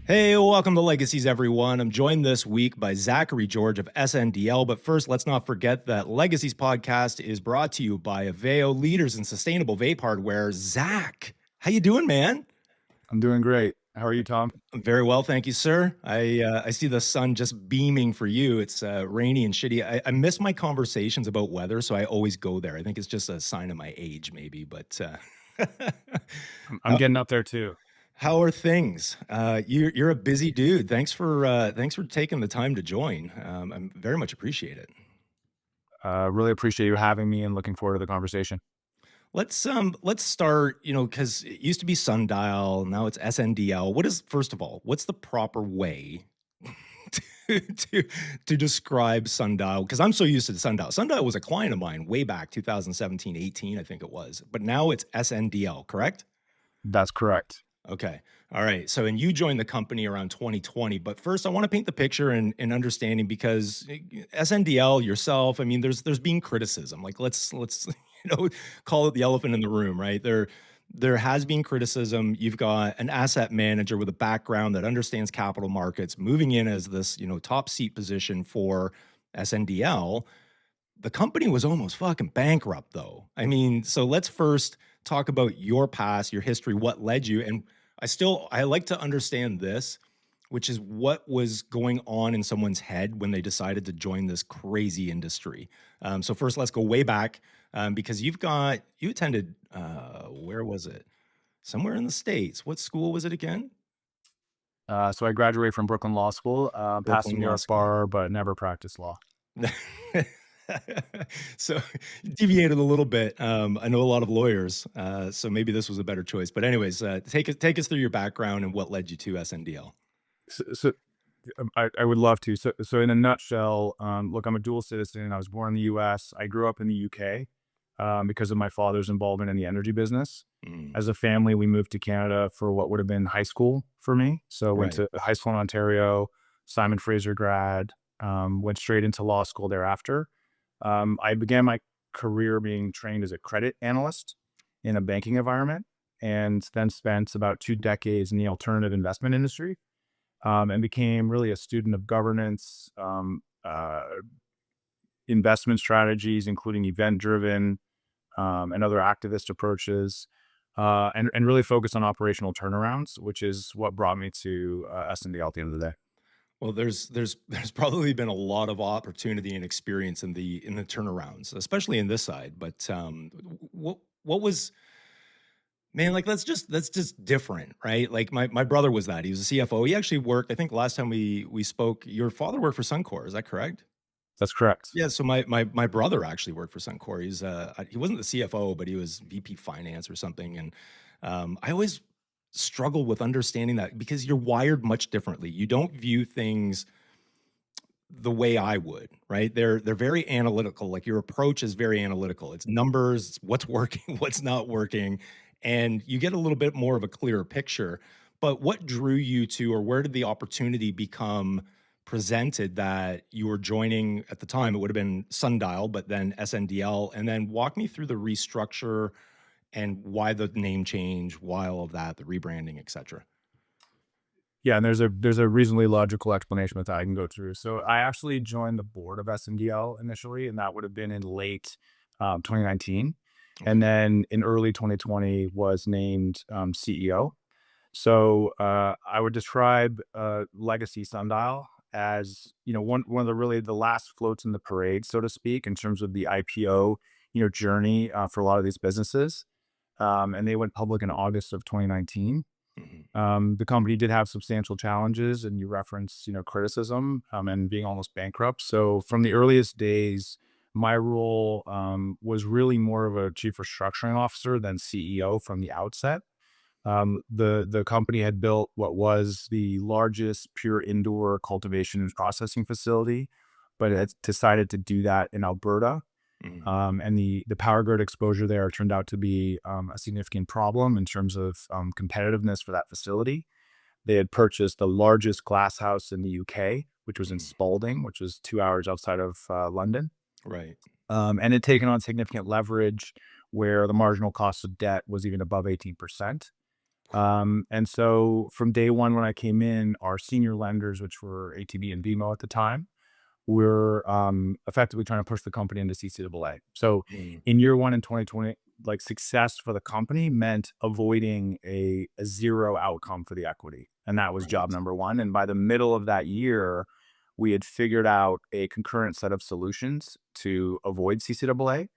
Hey, welcome to Legacies, everyone. I'm joined this week by Zachary George of SNDL. But first, let's not forget that Legacies Podcast is brought to you by AVEO, leaders in sustainable vape hardware. Zach, how you doing, man? I'm doing great. How are you, Tom? I'm very well, thank you, sir. I see the sun just beaming for you. It's rainy and shitty. I miss my conversations about weather, so I always go there. I think it's just a sign of my age, maybe. But I'm getting up there too. how are things? You're a busy dude. Thanks for taking the time to join. I'm very much appreciate it. Really appreciate you having me and looking forward to the conversation. Let's start, because it used to be Sundial, now it's SNDL. First of all, what's the proper way to describe Sundial? Because I'm so used to the Sundial. Sundial was a client of mine way back 2017, 18, I think it was. But now it's SNDL, correct? That's correct. Okay. All right. So, and you joined the company around 2020. But first, I want to paint the picture and understanding because SNDL yourself, I mean, there's been criticism. Like, let's call it the elephant in the room, right? There has been criticism. You've got an asset manager with a background that understands capital markets moving in as this top seat position for SNDL. The company was almost fucking bankrupt, though. I mean, so let's first talk about your past, your history, what led you. And I like to understand this, which is what was going on in someone's head when they decided to join this crazy industry. So first, let's go way back, because you attended, where was it? Somewhere in the States. What school was it again? So I graduated from Brooklyn Law School, passed the Brooklyn New Law York School. bar, but never practiced law. So deviated a little bit. I know a lot of lawyers, so maybe this was a better choice. But anyways, take us through your background and what led you to SNDL. So I would love to. So in a nutshell, look, I'm a dual citizen. I was born in the U.S. I grew up in the U.K. Because of my father's involvement in the energy business. Mm, As a family, we moved to Canada for what would have been high school for me. So I went right. to high school in Ontario, Simon Fraser grad, went straight into law school thereafter. I began my career being trained as a credit analyst in a banking environment and then spent about 2 decades in the alternative investment industry, and became really a student of governance, investment strategies, including event driven and other activist approaches, and really focused on operational turnarounds, which is what brought me to SNDL at the end of the day. Well, there's probably been a lot of opportunity and experience in the turnarounds, especially in this side. But what was, man, like that's just different, right? Like my brother was that. He was a CFO. He actually worked, I think last time we spoke, your father worked for Suncor, is that correct? That's correct. Yeah, so my brother actually worked for Suncor. He wasn't the CFO, but he was VP finance or something. And I always struggle with understanding that because you're wired much differently. You don't view things the way I would, right? They're very analytical. Like your approach is very analytical. It's numbers, it's what's working, what's not working, and you get a little bit more of a clearer picture. But what drew you to, or where did the opportunity become presented that you were joining at the time? It would have been Sundial, but then SNDL, and then walk me through the restructure and why the name change, why all of that, the rebranding, etc. Yeah, and there's a reasonably logical explanation with that I can go through. So I actually joined the board of SNDL initially, and that would have been in late 2019, Okay. and then in early 2020 was named CEO. So I would describe Legacy Sundial as one of the last floats in the parade, so to speak, in terms of the IPO journey for a lot of these businesses. And they went public in August of 2019. Mhm. The company did have substantial challenges, and you reference criticism and being almost bankrupt. So from the earliest days, my role was really more of a chief restructuring officer than CEO from the outset. The company had built what was the largest pure indoor cultivation and processing facility, but it decided to do that in Alberta. Mhm. And the power grid exposure there turned out to be a significant problem in terms of competitiveness for that facility. They had purchased the largest glass house in the UK, which was in Mhm. Spalding, which was 2 hours outside of London, Right. and had taken on significant leverage where the marginal cost of debt was even above 18%. And so from day one, when I came in, our senior lenders, which were ATB and BMO at the time, were effectively trying to push the company into CCAA. So Mm, in year one in 2020, like success for the company meant avoiding a zero outcome for the equity. And that was job right. number one. And by the middle of that year, we had figured out a concurrent set of solutions to avoid CCAA,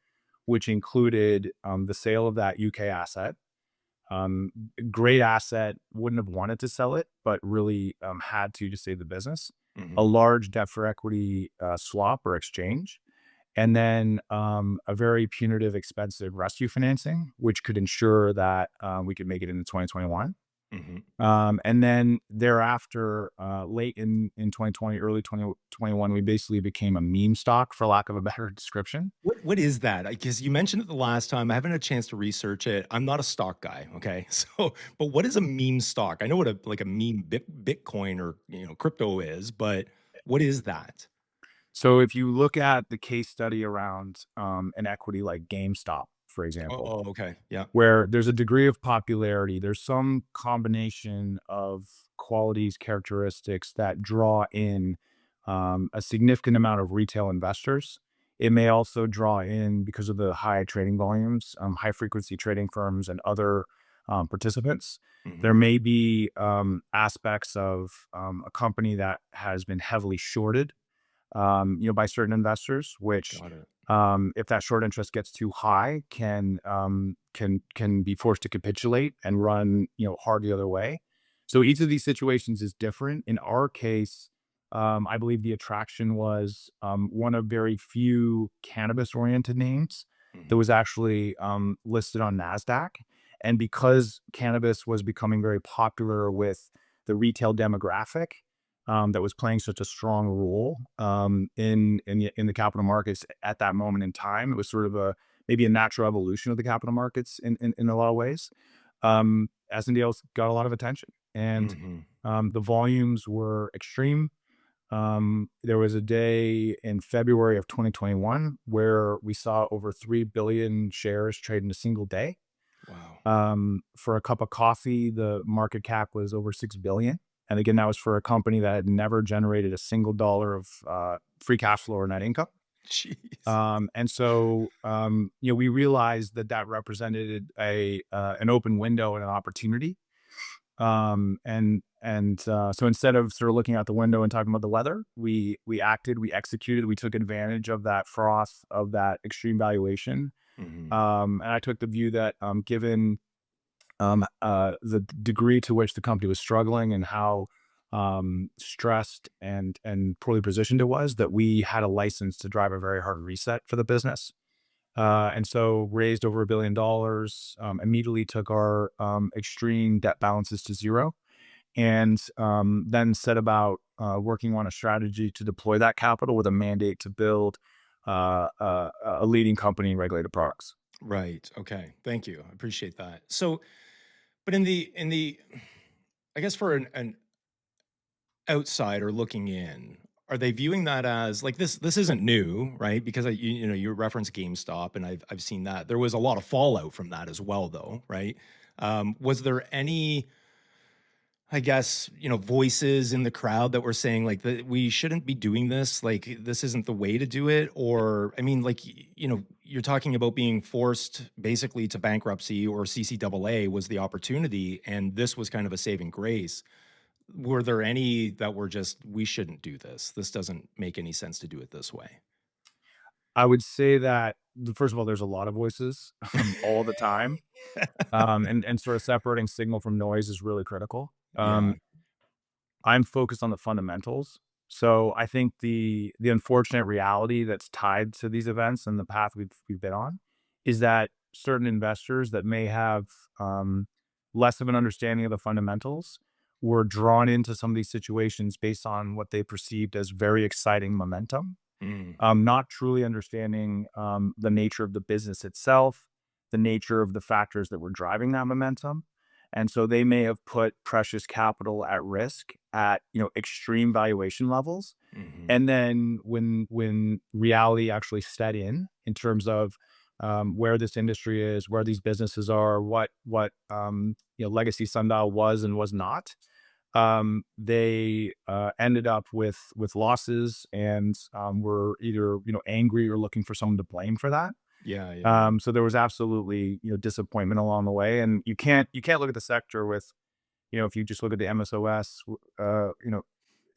which included the sale of that UK asset. um, Great asset, wouldn't have wanted to sell it, but really had to save the business. A Mhm. large debt for equity swap or exchange, and then a very punitive, expensive rescue financing, which could ensure that we could make it into 2021. Mhm. And then thereafter, late in 2020, early 2021, we basically became a meme stock, for lack of a better description. What is that? Because you mentioned it the last time. I haven't had a chance to research it. I'm not a stock guy, okay? So, but what is a meme stock? I know what a like a meme Bitcoin or, crypto is, but what is that? So if you look at the case study around an equity like GameStop, for Oh, example, okay. Yeah. where there's a degree of popularity, there's some combination of qualities, characteristics that draw in a significant amount of retail investors. It may also draw in, because of the high trading volumes, high frequency trading firms and other participants. There Mhm. may be aspects of a company that has been heavily shorted by certain investors, which, Got it. if that short interest gets too high, can be forced to capitulate and run, hard the other way. So each of these situations is different. In our case, I believe the attraction was one of very few cannabis-oriented names that Mhm. was actually listed on Nasdaq, and because cannabis was becoming very popular with the retail demographic, that was playing such a strong role in the capital markets at that moment in time. It was sort of a maybe a natural evolution of the capital markets in a lot of ways. SNDL's got a lot of attention, and Mhm. the volumes were extreme. There was a day in February of 2021 where we saw over 3 billion shares trade in a single day. Wow. For a cup of coffee, the market cap was over 6 billion. And again, that was for a company that had never generated a single dollar of free cash flow or net income. Jeez. And so, we realized that that represented an open window and an opportunity. So instead of sort of looking out the window and talking about the weather, we acted, we executed, we took advantage of that froth, of that extreme valuation. Mhm. And I took the view that, given the degree to which the company was struggling and how stressed and poorly positioned it was, that we had a license to drive a very hard reset for the business. And so raised over $1 billion, immediately took our extreme debt balances to zero, and then set about working on a strategy to deploy that capital with a mandate to build a leading company in regulated products. Right. Okay. Thank you. I appreciate that. So, but in the I guess for an outsider looking in, are they viewing that as like this isn't new, right? Because you reference GameStop and I've seen that. There was a lot of fallout from that as well though, right? Was there any I guess, voices in the crowd that were saying like that we shouldn't be doing this, like this isn't the way to do it? Or I mean, like, you're talking about being forced basically to bankruptcy or CCAA was the opportunity, and this was kind of a saving grace. Were there any that were just, we shouldn't do this? This doesn't make any sense to do it this way. I would say that, first of all, there's a lot of voices all the time, and sort of separating signal from noise is really critical. Yeah. I'm focused on the fundamentals. So I think the unfortunate reality that's tied to these events and the path we've been on is that certain investors that may have less of an understanding of the fundamentals were drawn into some of these situations based on what they perceived as very exciting momentum, Mm, not truly understanding the nature of the business itself, the nature of the factors that were driving that momentum. And so they may have put precious capital at risk at extreme valuation levels. mhm, And then when reality actually set in terms of where this industry is, where these businesses are, what legacy sundial was and was not. They ended up with losses and were either angry or looking for someone to blame for that. Yeah, yeah, yeah. So there was absolutely disappointment along the way, and you can't look at the sector with if you just look at the MSOS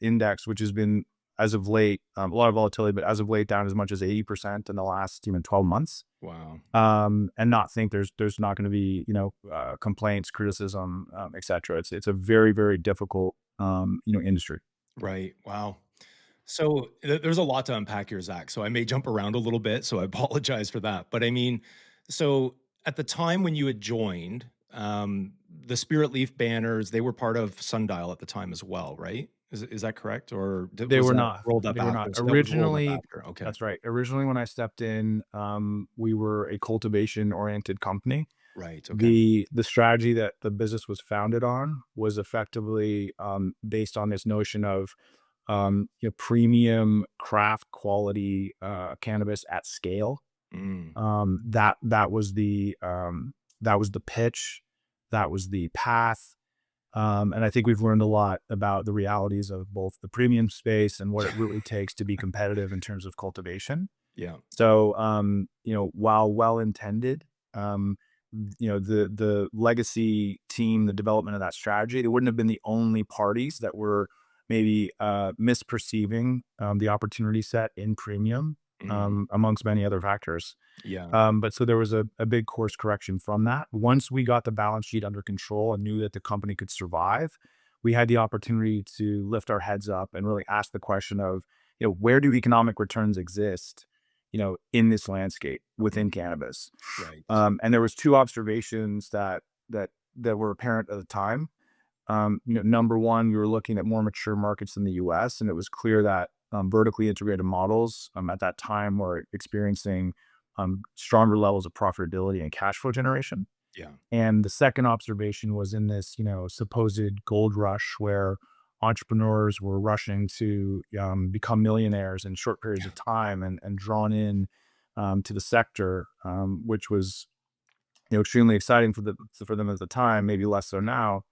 index, which has been as of late a lot of volatility, but as of late down as much as 80% in the last 12 months. Wow. And not think there's not going to be complaints, criticism, etc. It's a very very difficult industry. Right. Wow. So there's a lot to unpack here, Zach. So I may jump around a little bit. So I apologize for that. But I mean, so at the time when you had joined, the Spirit Leaf banners, they were part of Sundial at the time as well, right? Is that correct? Or They was were that not. rolled up They were not. after? So that was rolled up Originally, after. Okay. that's right. Originally, when I stepped in, we were a cultivation-oriented company. Right. Okay. The strategy that the business was founded on was effectively, based on this notion of, premium craft quality, cannabis at scale. Mm, That was the pitch, that was the path. And I think we've learned a lot about the realities of both the premium space and what it really takes to be competitive in terms of cultivation. yeah. So, while well intended, the legacy team, the development of that strategy, they wouldn't have been the only parties that were maybe misperceiving the opportunity set in premium, Mm, amongst many other factors. yeah. But so there was a big course correction from that. Once we got the balance sheet under control and knew that the company could survive, we had the opportunity to lift our heads up and really ask the question of, where do economic returns exist, in this landscape within Mm, cannabis? right. And there was two observations that were apparent at the time. Number one, we were looking at more mature markets in the US, and it was clear that vertically integrated models at that time were experiencing stronger levels of profitability and cash flow generation. Yeah. And the second observation was in this, supposed gold rush where entrepreneurs were rushing to become millionaires in short periods Yeah. of time and drawn in to the sector, which was extremely exciting for them at the time, maybe less so now.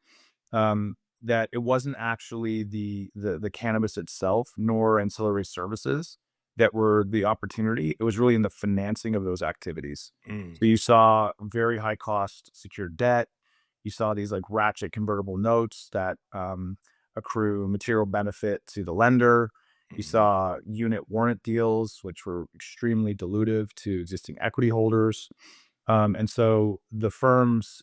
That it wasn't actually the cannabis itself nor ancillary services that were the opportunity. It was really in the financing of those activities. Mm, So you saw very high cost secured debt. You saw these like ratchet convertible notes that accrue material benefit to the lender. You mhm. saw unit warrant deals, which were extremely dilutive to existing equity holders. And so the firms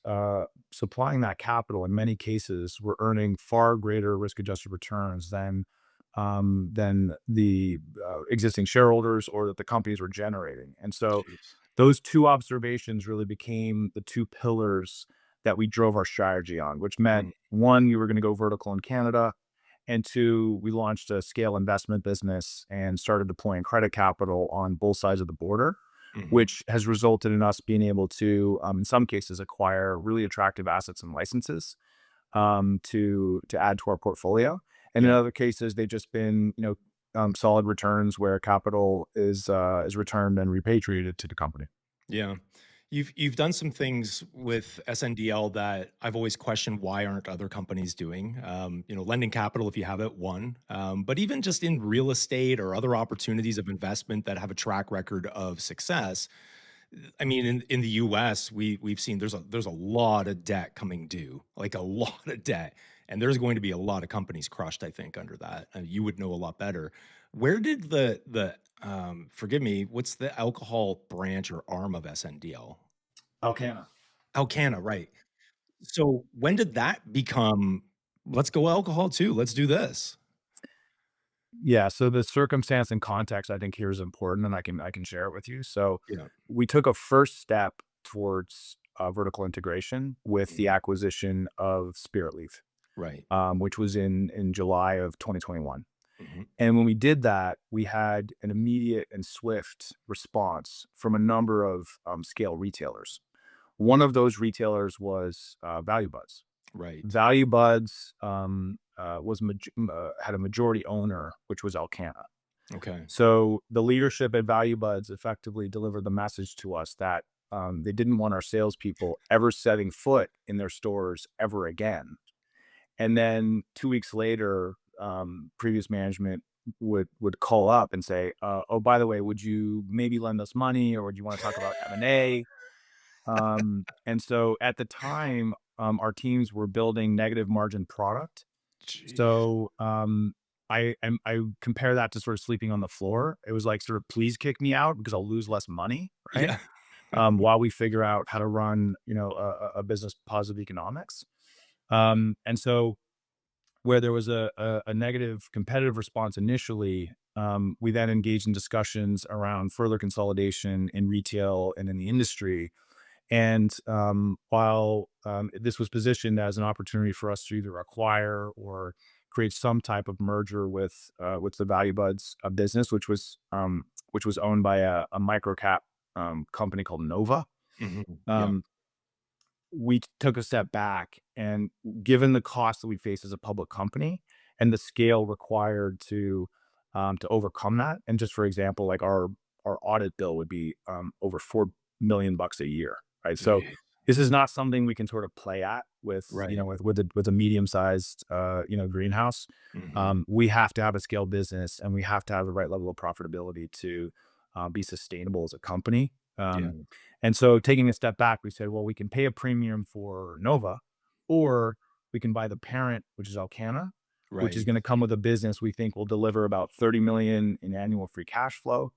supplying that capital in many cases were earning far greater risk-adjusted returns than the existing shareholders or that the companies were generating. And so Jeez. those two observations really became the two pillars that we drove our strategy on, which meant Mm, one, we were going to go vertical in Canada, and two, we launched a scale investment business and started deploying credit capital on both sides of the border, mhm. which has resulted in us being able to, in some cases, acquire really attractive assets and licenses to add to our portfolio. And in Yeah. other cases, they've just been, solid returns where capital is returned and repatriated to the company. Yeah. You've done some things with SNDL that I've always questioned why aren't other companies doing. Lending capital if you have it, one. But even just in real estate or other opportunities of investment that have a track record of success. I mean, in the US, we've seen there's a lot of debt coming due, like a lot of debt. And there's going to be a lot of companies crushed, I think, under that. You would know a lot better. Where did the forgive me, what's the alcohol branch or arm of SNDL? Alcana. Alcanna, right. So when did that become, let's go alcohol too. Let's do this. Yeah, so the circumstance and context I think here is important, and I can share it with you. So Yeah. we took a first step towards vertical integration with the Mhm. acquisition of Spirit Leaf, Right. which was in July of 2021. Mhm. And when we did that, we had an immediate and swift response from a number of scale retailers. One of those retailers was Value Buds. Right. Value Buds had a majority owner, which was Alcana. Okay. So the leadership at Value Buds effectively delivered the message to us that they didn't want our salespeople ever setting foot in their stores ever again. And then 2 weeks later, previous management would call up and say, "Oh, by the way, would you maybe lend us money, or would you want to talk about M&A?" And so at the time, our teams were building negative margin product. Jeez. So I compare that to sort of sleeping on the floor. It was like sort of please kick me out because I'll lose less money, right? Yeah. While we figure out how to run, a business positive economics. And so where there was a negative competitive response initially, we then engaged in discussions around further consolidation in retail and in the industry. And while this was positioned as an opportunity for us to either acquire or create some type of merger with the Value Buds business, which was owned by a micro cap company called Nova. Mhm. Yeah. Um, we took a step back, and given the cost that we face as a public company and the scale required to overcome that, and just for example, like our audit bill would be over $4 million a year, right? So Jeez. this is not something we can sort of play at with Right. with a medium sized greenhouse. Mhm. We have to have a scale business, and we have to have the right level of profitability to be sustainable as a company. Yeah. And so taking a step back, we said, well, we can pay a premium for Nova, or we can buy the parent, which is Alcana, which is Right. going to come with a business we think will deliver about 30 million in annual free cash flow,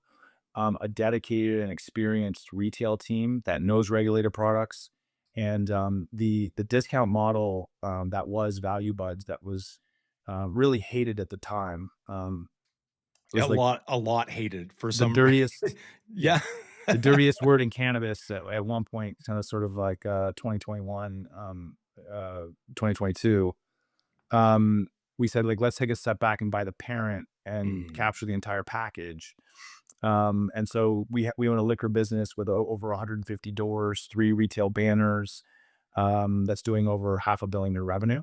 a dedicated and experienced retail team that knows regulated products, and the discount model that was Value Buds that was really hated at the time. It was like A lot hated for the some dirtiest, yeah, Yeah. the dirtiest word in cannabis at one point, kind of sort of like 2021, 2022. Um, we said, like, let's take a step back and buy the parent and Mhm. capture the entire package. And so we own a liquor business with over 150 doors, 3 retail banners, that's doing over 500 million in revenue.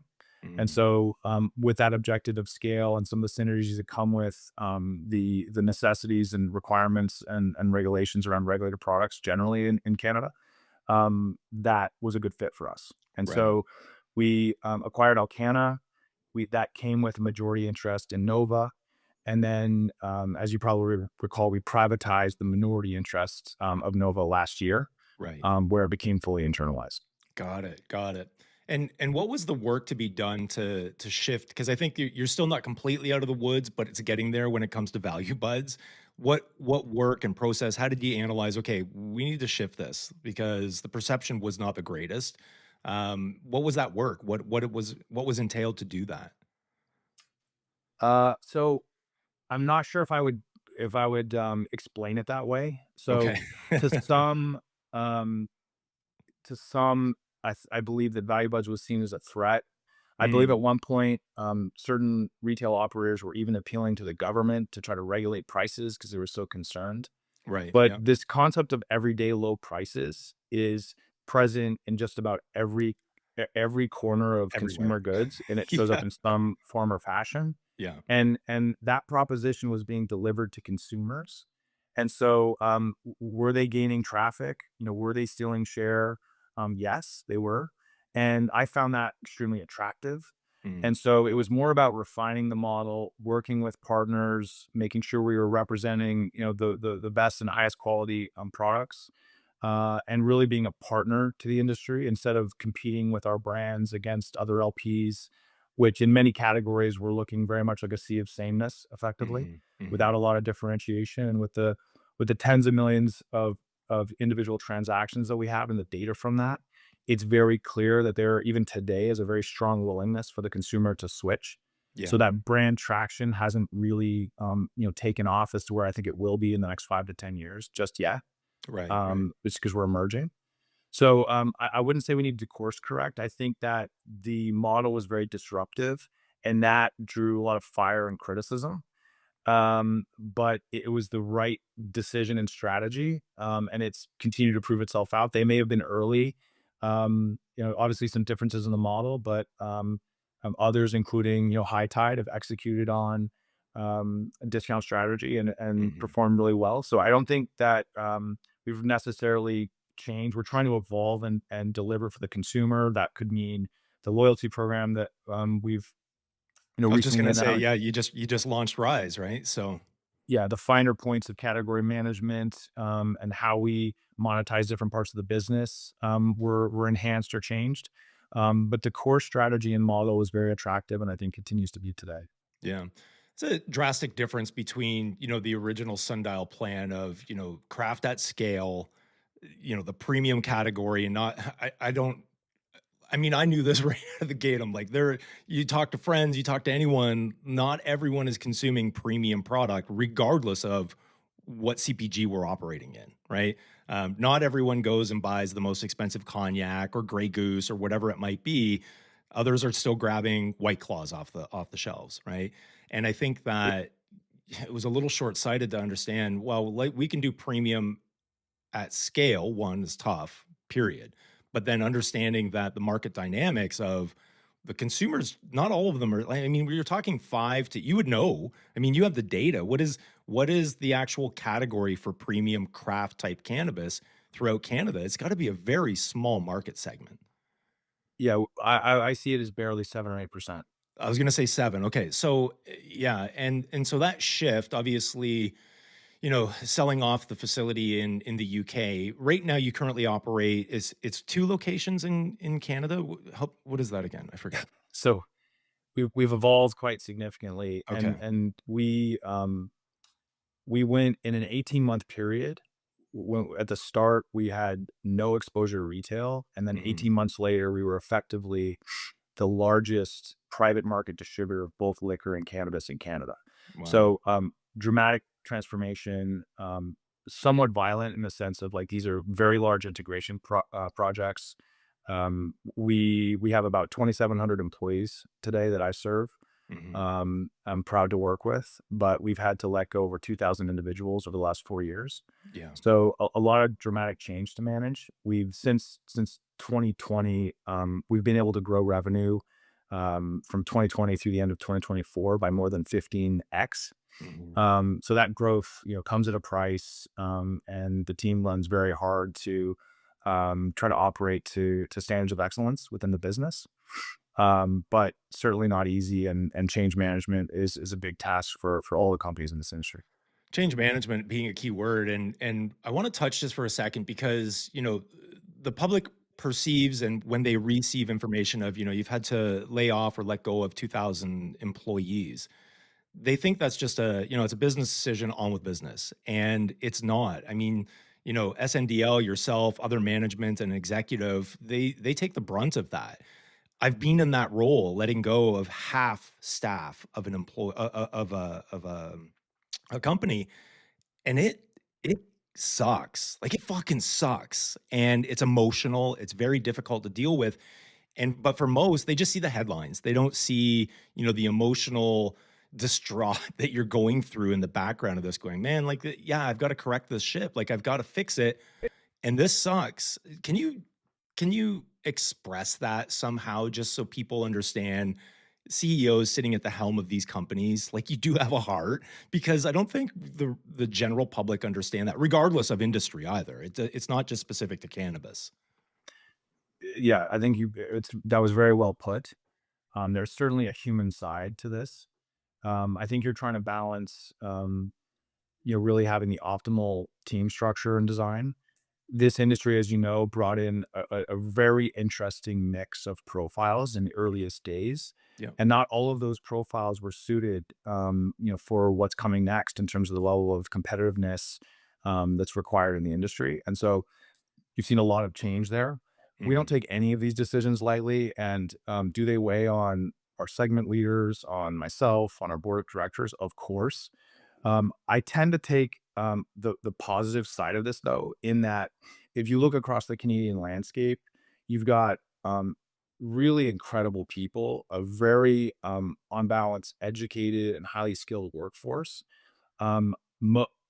And Mhm. so, with that objective of scale and some of the synergies that come with the necessities and requirements and regulations around regulated products generally in Canada, that was a good fit for us. And Right. so we acquired Alcana. That came with a majority interest in Nova. And then, as you probably recall, we privatized the minority interest of Nova last year, Right. where it became fully internalized. Got it, got it. And what was the work to be done to shift? Because I think you're still not completely out of the woods, but it's getting there when it comes to value buds. What work and process? How did you analyze? Okay, we need to shift this because the perception was not the greatest. What was that work? What was entailed to do that? So I'm not sure if I would explain it that way. So Okay. to some, um, to some, I believe that Value Buds was seen as a threat. I believe Mm, at one point, certain retail operators were even appealing to the government to try to regulate prices because they were so concerned. right. But Yeah. this concept of everyday low prices is present in just about every corner of Everywhere. consumer goods, and it shows up Yeah. in some form or fashion. Yeah. And that proposition was being delivered to consumers. And so, were they gaining traffic? Were they stealing share? Yes, they were. And I found that extremely attractive. And Mm, so it was more about refining the model, working with partners, making sure we were representing, the best and highest quality products, and really being a partner to the industry instead of competing with our brands against other LPs, which in many categories were looking very much like a sea of sameness, effectively, mhm, without mhm. a lot of differentiation. And with the tens of millions of individual transactions that we have and the data from that, it's very clear that there even today is a very strong willingness for the consumer to switch. So Yeah. that brand traction hasn't really taken off as to where I think it will be in the next 5 to 10 years just yet, Right, right. just because we're emerging. So I wouldn't say we need to course correct. I think that the model was very disruptive, and that drew a lot of fire and criticism. But it was the right decision and strategy, and it's continued to prove itself out. They may have been early, obviously some differences in the model, but others, including High Tide, have executed on discount strategy and Mhm. performed really well. So I don't think that we've necessarily changed. We're trying to evolve and deliver for the consumer. That could mean the loyalty program that we've I was just recently gonna say, announced. yeah, you just launched Rise, right? So Yeah, the finer points of category management, and how we monetize different parts of the business, were enhanced or changed. But the core strategy and model was very attractive, and I think continues to be today. yeah. It's a drastic difference between, the original Sundial plan of, craft at scale, the premium category and not I don't I mean, I knew this right out of the gate. I'm like, you talk to friends, you talk to anyone, not everyone is consuming premium product, regardless of what CPG we're operating in, right? Not everyone goes and buys the most expensive cognac or Grey Goose or whatever it might be. Others are still grabbing White Claws off the shelves, right? And I think that it was a little short-sighted to understand, well, like we can do premium at scale, one is tough, period. But then understanding that the market dynamics of the consumers, not all of them are, I mean, we are talking five to, you would know. I mean, you have the data. What is the actual category for premium craft type cannabis throughout Canada? It's got to be a very small market segment. Yeah, I see it as barely 7 or 8%. I was going to say seven. Okay. So yeah. And so that shift, obviously, selling off the facility in the UK. Right now, you currently operate is it's two locations in Canada. What is that again? I forget. So we've evolved quite significantly, Okay. and we went in an 18-month period. When at the start, we had no exposure to retail, and then Mhm. 18 months later, we were effectively the largest private market distributor of both liquor and cannabis in Canada. Wow. So, dramatic transformation, somewhat violent in the sense of like these are very large integration projects. We have about 2,700 employees today that I serve. Mhm. I'm proud to work with, but we've had to let go over 2,000 individuals over the last 4 years. Yeah. So a lot of dramatic change to manage. We've since 2020, we've been able to grow revenue from 2020 through the end of 2024 by more than 15x. Mhm. So that growth, comes at a price, and the team runs very hard to try to operate to standards of excellence within the business. But certainly not easy, and change management is a big task for all the companies in this industry. Change management being a key word, and I want to touch just for a second because the public perceives and when they receive information of you've had to lay off or let go of 2,000 employees, they think that's just it's a business decision on with business, and it's not. I mean, SNDL, yourself, other management and executive, they take the brunt of that. I've been in that role, letting go of half staff of an employee of a company, and it sucks. Like, it fucking sucks, and it's emotional, it's very difficult to deal with, but for most, they just see the headlines. They don't see, the emotional distraught that you're going through in the background of this going, "Man, like, yeah, I've gotta correct this ship, like, I've gotta fix it, and this sucks." Can you express that somehow just so people understand CEOs sitting at the helm of these companies, like, you do have a heart? Because I don't think the general public understand that, regardless of industry either. It's not just specific to cannabis. Yeah, I think that was very well put. There's certainly a human side to this. I think you're trying to balance, really having the optimal team structure and design. This industry, as you know, brought in a very interesting mix of profiles in the earliest days, Yeah. and not all of those profiles were suited, for what's coming next in terms of the level of competitiveness that's required in the industry. And so you've seen a lot of change there. We don't Mhm. take any of these decisions lightly, and do they weigh on our segment leaders, on myself, on our board of directors? Of course. I tend to take the positive side of this, though, in that if you look across the Canadian landscape, you've got really incredible people, a very on balance, educated and highly skilled workforce.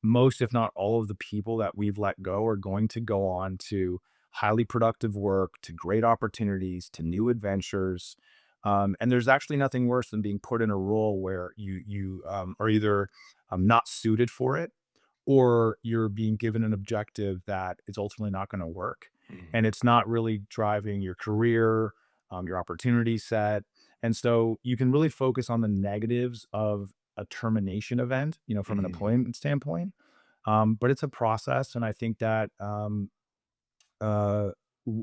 Most, if not all, of the people that we've let go are going to go on to highly productive work, to great opportunities, to new adventures. And there's actually nothing worse than being put in a role where you are either not suited for it, or you're being given an objective that is ultimately not going to work. Mm, And it's not really driving your career, your opportunity set. And so you can really focus on the negatives of a termination event, from an mm, employment standpoint. But it's a process. And I think that uh,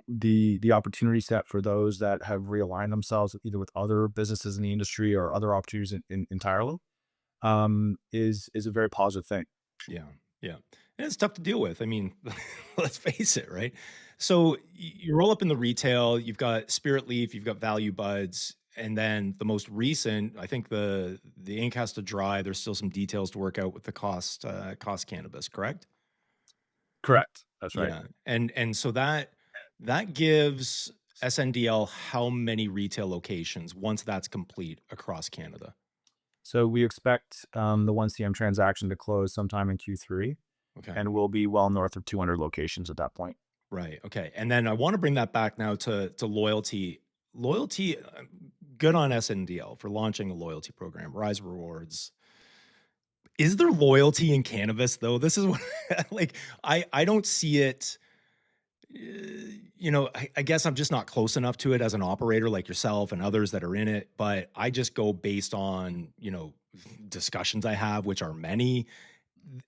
the opportunity set for those that have realigned themselves either with other businesses in the industry or other opportunities entirely, is a very positive thing. yeah, yeah, and it's tough to deal with. I mean, let's face it, right? So you roll up in the retail, you've got Spirit Leaf, you've got Value Buds, and then the most recent, I think the ink has to dry. There's still some details to work out with the cost cannabis, correct? Correct. That's right. Yeah, and so that gives SNDL how many retail locations once that's complete across Canada? So we expect the 1CM transaction to close sometime in Q3, Okay. and we'll be well north of 200 locations at that point. Right. Okay. And then I want to bring that back now to loyalty. Loyalty, good on SNDL for launching a loyalty program, Rise Rewards. Is there loyalty in cannabis though? This is what like I don't see it. I guess I'm just not close enough to it as an operator like yourself and others that are in it. But I just go based on discussions I have, which are many.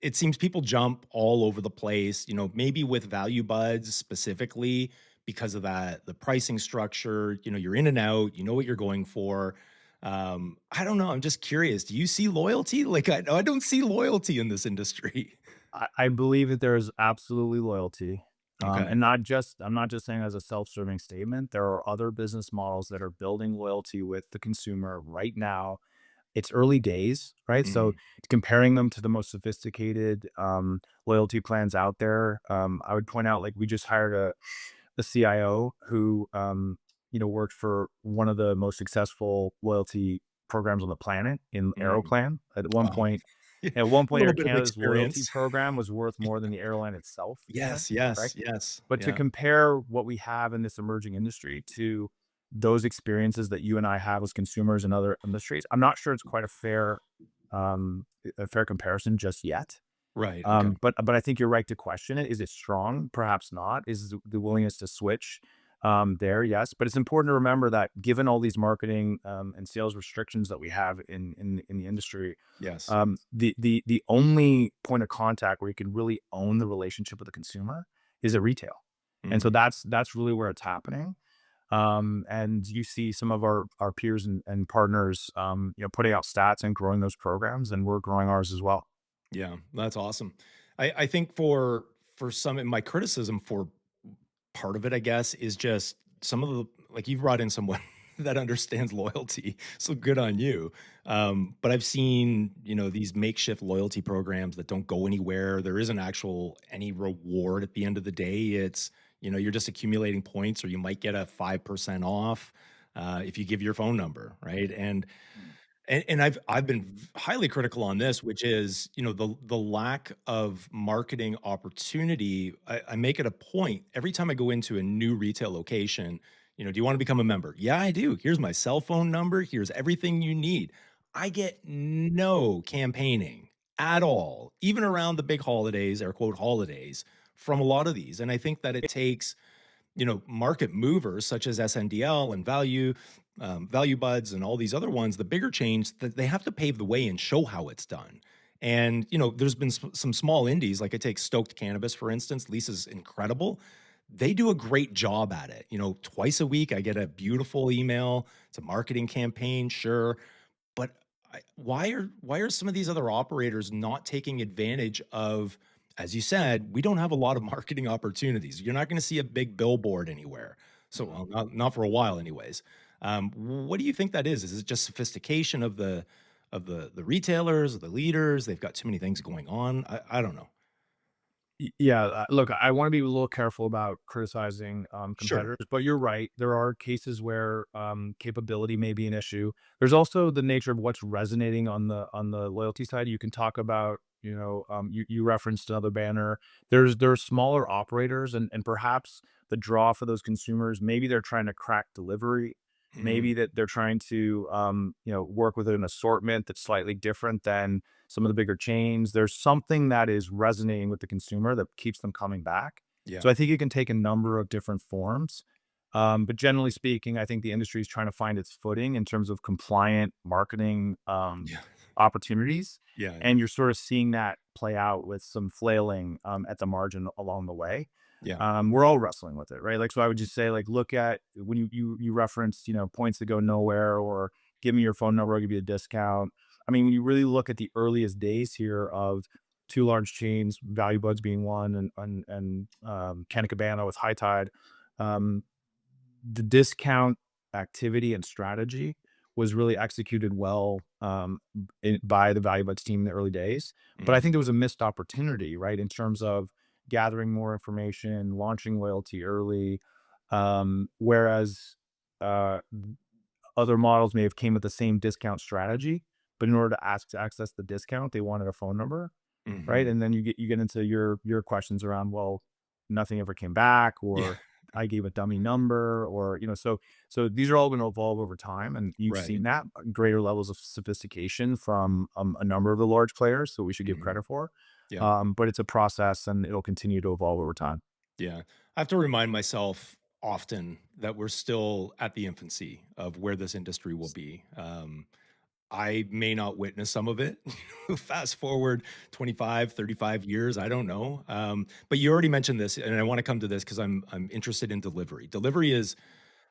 It seems people jump all over the place, maybe with value buds specifically because of that, the pricing structure, you're in and out, you know what you're going for. I don't know. I'm just curious. Do you see loyalty? Like I don't see loyalty in this industry. I believe that there is absolutely loyalty. Okay. And I'm not just saying as a self-serving statement. There are other business models that are building loyalty with the consumer right now. It's early days, right? So Mm, comparing them to the most sophisticated loyalty plans out there, I would point out like we just hired a CIO who worked for one of the most successful loyalty programs on the planet in mm. Aeroplan. At one Wow. point, A at one point, little Air bit of Canada's loyalty experience. program was worth more than the airline itself, even, Yes, yes, right? yes. But to Yeah. compare what we have in this emerging industry to those experiences that you and I have as consumers in other industries, I'm not sure it's quite a fair comparison just yet. Right. Okay. But I think you're right to question it. Is it strong? Perhaps not. Is the willingness to switch there? Yes, but it's important to remember that given all these marketing and sales restrictions that we have in the industry, Yes. the only point of contact where you can really own the relationship with the consumer is at retail, and so Mm. that's really where it's happening. And you see some of our peers and partners, putting out stats and growing those programs, and we're growing ours as well. Yeah, that's awesome. I think for some my criticism for part of it, I guess, is just some of the like you've brought in someone that understands loyalty. So good on you. But I've seen, these makeshift loyalty programs that don't go anywhere. There isn't actual any reward at the end of the day. It's, you're just accumulating points or you might get a 5% off if you give your phone number, right? And I've been highly critical on this, which is, the lack of marketing opportunity. I make it a point every time I go into a new retail location, "Do you wanna become a member?" "Yeah, I do. Here's my cell phone number. Here's everything you need." I get no campaigning at all, even around the big holidays, air quote, "holidays," from a lot of these, and I think that it takes market movers such as SNDL and Value Buds, and all these other ones, the bigger chains that they have to pave the way and show how it's done. And there's been some small indies, like I take Stoked Cannabis for instance. Lisa's incredible. They do a great job at it. Twice a week I get a beautiful email. It's a marketing campaign, sure, but why are some of these other operators not taking advantage of, as you said, we don't have a lot of marketing opportunities. You're not gonna see a big billboard anywhere. So, Mhm. well, not for a while anyways. What do you think that is? Is it just sophistication of the retailers, or the leaders? They've got too many things going on. I don't know. Yeah, look, I want to be a little careful about criticizing Sure. competitors, but you're right. There are cases where capability may be an issue. There's also the nature of what's resonating on the loyalty side. You can talk about, you referenced another banner. There's smaller operators, and perhaps the draw for those consumers. Maybe they're trying to crack delivery. Mhm. Maybe that they're trying to, work with an assortment that's slightly different than some of the bigger chains. There's something that is resonating with the consumer that keeps them coming back. Yeah. So I think it can take a number of different forms. But generally speaking, I think the industry is trying to find its footing in terms of compliant marketing Yeah. opportunities. Yeah. And you're sort of seeing that play out with some flailing at the margin along the way. Yeah. We're all wrestling with it, right? Like, so I would just say, like, look at when you reference, points that go nowhere, or give me your phone number, I'll give you a discount. I mean, when you really look at the earliest days here of two large chains, Value Buds being one, and Canna Cabana with High Tide, um, the discount activity and strategy was really executed well by the Value Buds team in the early days. But I Mhm. think there was a missed opportunity, right, in terms of gathering more information, launching loyalty early, whereas uh, other models may have came with the same discount strategy, but in order to access the discount, they wanted a phone number, right? Mhm. And then you get into your questions around, well, nothing ever came back, Yeah. or I gave a dummy number, or so these are all going to evolve over time, and you've Right. seen that greater levels of sophistication from a number of the large players, so we should give Mhm. credit for. Yeah. But it's a process, and it'll continue to evolve over time. Yeah. I have to remind myself often that we're still at the infancy of where this industry will be. I may not witness some of it. Fast forward 25, 35 years, I don't know. But you already mentioned this, and I want to come to this because I'm interested in delivery. Delivery is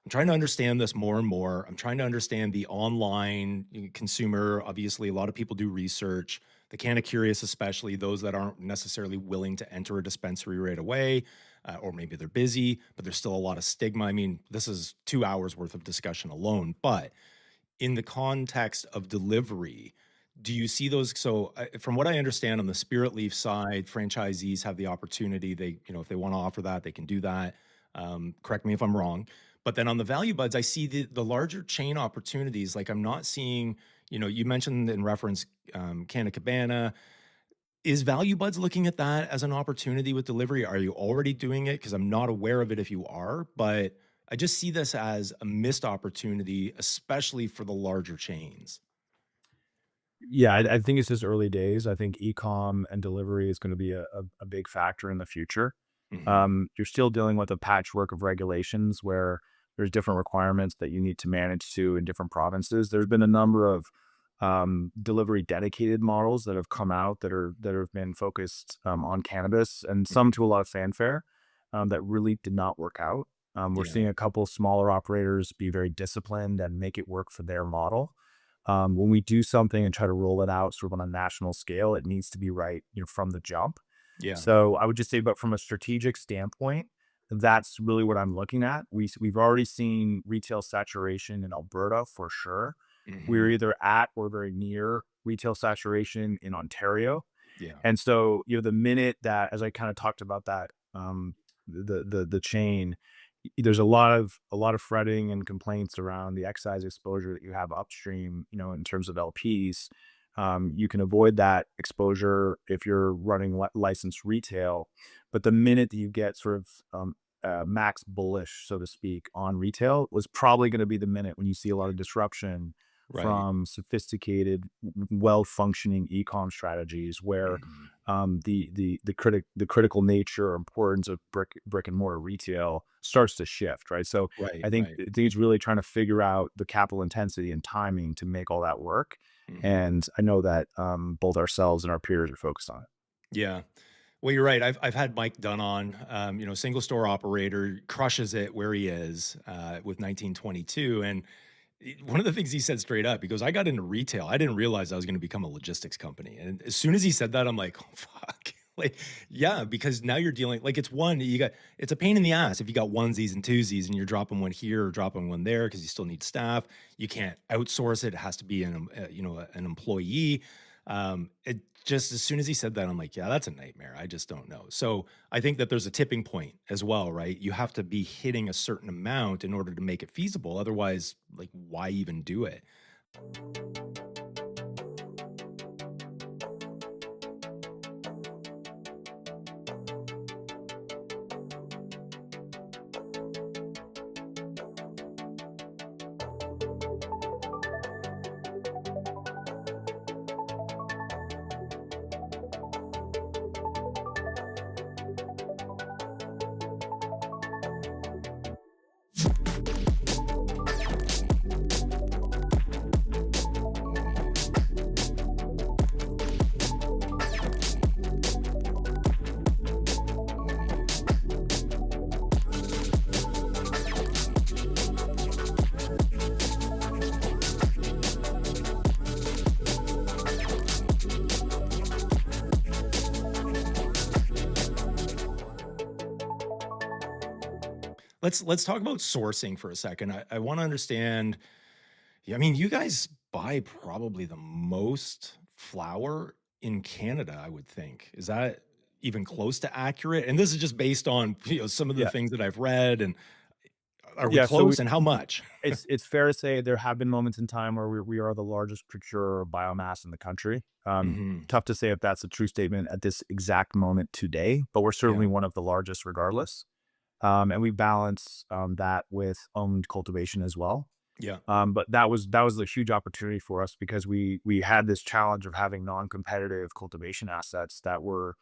I'm trying to understand this more and more. I'm trying to understand the online consumer. Obviously, a lot of people do research. The kind of curious, especially those that aren't necessarily willing to enter a dispensary right away, or maybe they're busy, but there's still a lot of stigma. I mean, this is 2 hours worth of discussion alone. But in the context of delivery, do you see those? So, from what I understand on the Spirit Leaf side, franchisees have the opportunity. If they want to offer that, they can do that. Correct me if I'm wrong. But then on the Value Buds, I see the larger chain opportunities. Like I'm not seeing. You mentioned in reference Canna Cabana. Is Value Buds looking at that as an opportunity with delivery? Are you already doing it? Because I'm not aware of it if you are, but I just see this as a missed opportunity, especially for the larger chains. Yeah, I think it's just early days. I think e-com and delivery is going to be a big factor in the future. Mhm. You're still dealing with a patchwork of regulations where there's different requirements that you need to manage to in different provinces. There's been a number of delivery dedicated models that have come out that have been focused on cannabis, and some Mhm. to a lot of fanfare, that really did not work out. We're Yeah. seeing a couple smaller operators be very disciplined and make it work for their model. When we do something and try to roll it out sort of on a national scale, it needs to be right, from the jump. Yeah. So I would just say, but from a strategic standpoint, that's really what I'm looking at. We've already seen retail saturation in Alberta for sure. We're Mhm. either at or very near retail saturation in Ontario. Yeah. And so, the minute that, as I kind of talked about that, the chain, there's a lot of fretting and complaints around the excise exposure that you have upstream, in terms of LPs. You can avoid that exposure if you're running licensed retail, but the minute that you get sort of max bullish, so to speak, on retail, was probably going to be the minute when you see a lot of disruption Right. from sophisticated, well-functioning e-com strategies, where Mhm. the critical nature or importance of brick and mortar retail starts to shift, right? So Right. I Right. think it's really trying to figure out the capital intensity and timing to make all that work. Mhm. And I know that both ourselves and our peers are focused on it. Yeah. Well, you're right. I've had Mike Dunn on, single store operator, crushes it where he is with 1922, and one of the things he said straight up, he goes, "I got into retail. I didn't realize I was going to become a logistics company." And as soon as he said that, I'm like, "Oh, fuck." Like, yeah, because now you're dealing like it's a pain in the ass if you got onesies and twosies and you're dropping one here or dropping one there because you still need staff. You can't outsource it. It has to be an employee. It just as soon as he said that, I'm like, yeah, that's a nightmare. I just don't know. So I think that there's a tipping point as well, right? You have to be hitting a certain amount in order to make it feasible. Otherwise, like, why even do it? let's talk about sourcing for a second. I want to understand. Yeah, I mean, you guys buy probably the most flour in Canada, I would think. Is that even close to accurate? And this is just based on some of the Yeah. things that I've read. And are we Yeah. So close? And how much? it's fair to say there have been moments in time where we are the largest procurer of biomass in the country. Hmm. Tough to say if that's a true statement at this exact moment today, but we're Yeah, certainly one of the largest regardless. And we balance that with owned cultivation as well. yeah. But that was a huge opportunity for us because we had this challenge of having non-competitive cultivation assets that were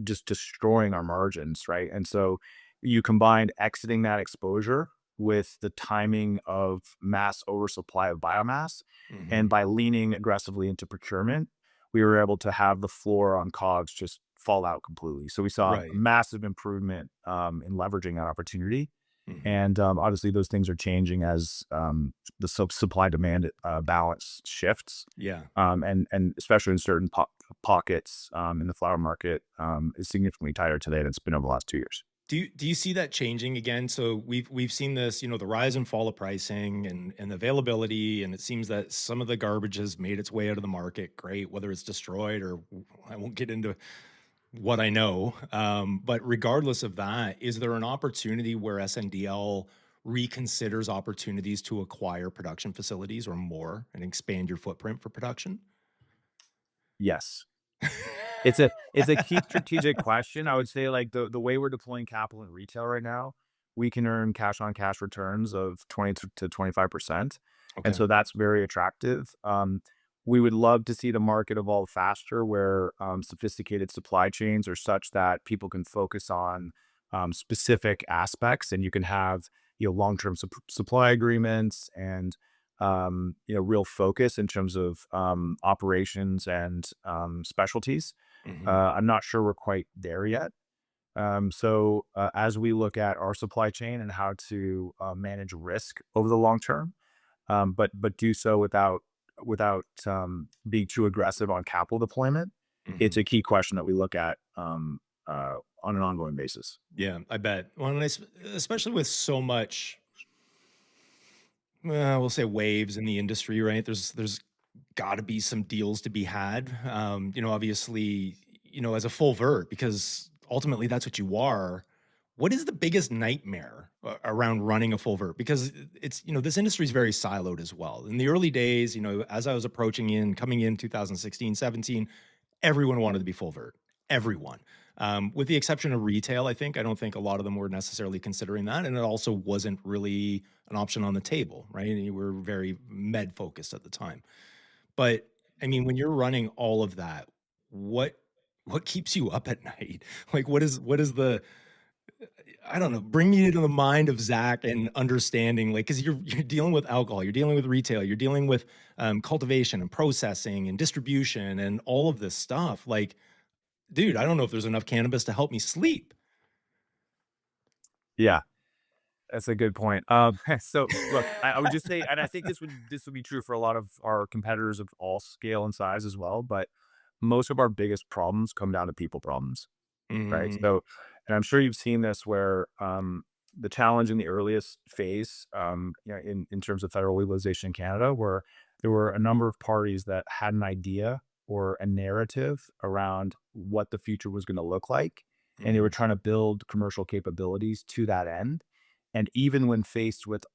just destroying our margins, right? And so you combined exiting that exposure with the timing of mass oversupply of biomass, Hmm. and by leaning aggressively into procurement, we were able to have the floor on COGS just fall out completely. So we saw a Right. massive improvement in leveraging that opportunity. Hmm. And obviously, those things are changing as the supply demand balance shifts, Yeah. and especially in certain pockets in the flower market is significantly tighter today than it's been over the last 2 years. Do you see that changing again? So we've seen this, the rise and fall of pricing and availability, and it seems that some of the garbage has made its way out of the market. Great, whether it's destroyed or I won't get into what I know. But regardless of that, is there an opportunity where SNDL reconsiders opportunities to acquire production facilities or more and expand your footprint for production? Yes. It's a key strategic question. I would say like the way we're deploying capital in retail right now, we can earn cash on cash returns of 20 to 25%. And Okay. so that's very attractive. We would love to see the market evolve faster where sophisticated supply chains are such that people can focus on specific aspects, and you can have long-term supply agreements and real focus in terms of operations and specialties. Hmm. I'm not sure we're quite there yet. So as we look at our supply chain and how to manage risk over the long term, but do so without being too aggressive on capital deployment, it's Hmm. a key question that we look at on an ongoing basis. Yeah, I bet. Well, especially with so much, we'll say waves in the industry, right? There's got to be some deals to be had. Obviously, as a full vert, because ultimately that's what you are. What is the biggest nightmare around running a full vert? Because it's, this industry is very siloed as well. In the early days, as I was coming in 2016, 17, everyone wanted to be full vert. Everyone. With the exception of retail, I think. I don't think a lot of them were necessarily considering that. And it also wasn't really an option on the table, right? And you were very med focused at the time. But I mean, when you're running all of that, what what keeps you up at night? Like what is the I don't know, bring me into the mind of Zach and understanding, like, because you're dealing with alcohol, you're dealing with retail, you're dealing with cultivation and processing and distribution and all of this stuff. Like, dude, I don't know if there's enough cannabis to help me sleep. Yeah, that's a good point. So look, I would just say, and I think this would be true for a lot of our competitors of all scale and size as well. But most of our biggest problems come down to people problems, right? Mhm, So, and I'm sure you've seen this where the challenge in the earliest phase, in terms of federal legalization in Canada, where there were a number of parties that had an idea or a narrative around what the future was going to look like, and they were mhm, trying to build commercial capabilities to that end. And even when faced with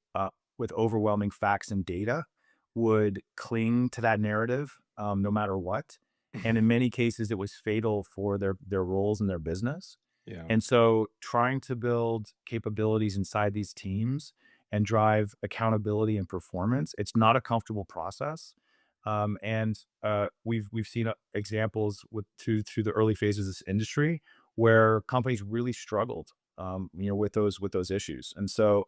overwhelming facts and data, would cling to that narrative no matter what. And in many cases, it was fatal for their roles in their business. yeah, And so trying to build capabilities inside these teams and drive accountability and performance, it's not a comfortable process. And we've seen examples through the early phases of this industry where companies really struggled, with those issues. And so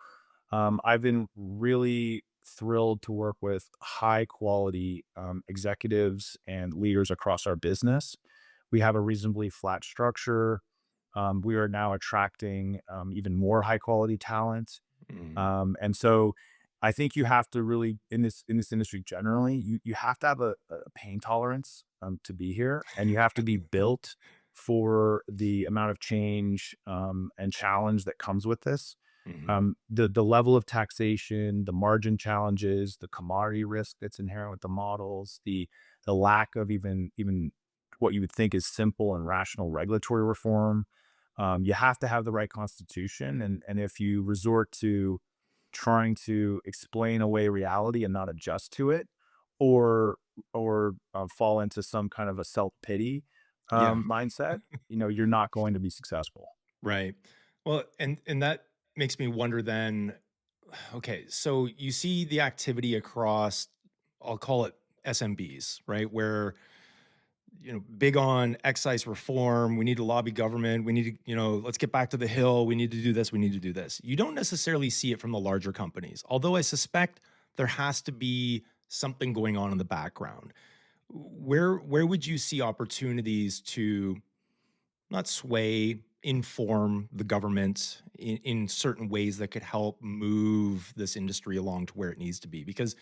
I've been really thrilled to work with high quality executives and leaders across our business. We have a reasonably flat structure. We are now attracting even more high quality talent. mhm. And so I think you have to really in this industry generally, you have to have a pain tolerance to be here, and you have to be built for the amount of change and challenge that comes with this. Mhm. The level of taxation, the margin challenges, the commodity risk that's inherent with the models, the lack of even what you would think is simple and rational regulatory reform. You have to have the right constitution, and if you resort to trying to explain away reality and not adjust to it, or fall into some kind of a self pity Yeah. mindset, you're not going to be successful. Right. Well, and that makes me wonder then, okay, so you see the activity across, I'll call it SMBs, right? Where, big on excise reform, we need to lobby government, we need to, let's get back to the hill, we need to do this, we need to do this. You don't necessarily see it from the larger companies, although I suspect there has to be something going on in the background. Where would you see opportunities to not sway, inform the government in certain ways that could help move this industry along to where it needs to be? Because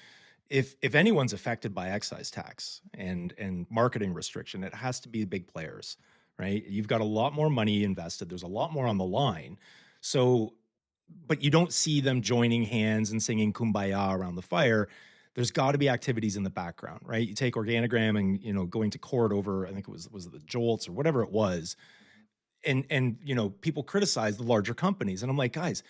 if anyone's affected by excise tax and marketing restriction, it has to be the big players, right? You've got a lot more money invested. There's a lot more on the line. So, but you don't see them joining hands and singing kumbaya around the fire. There's got to be activities in the background, right? You take Organigram and going to court over, I think it was the jolts or whatever it was, and people criticize the larger companies, and I'm like, guys,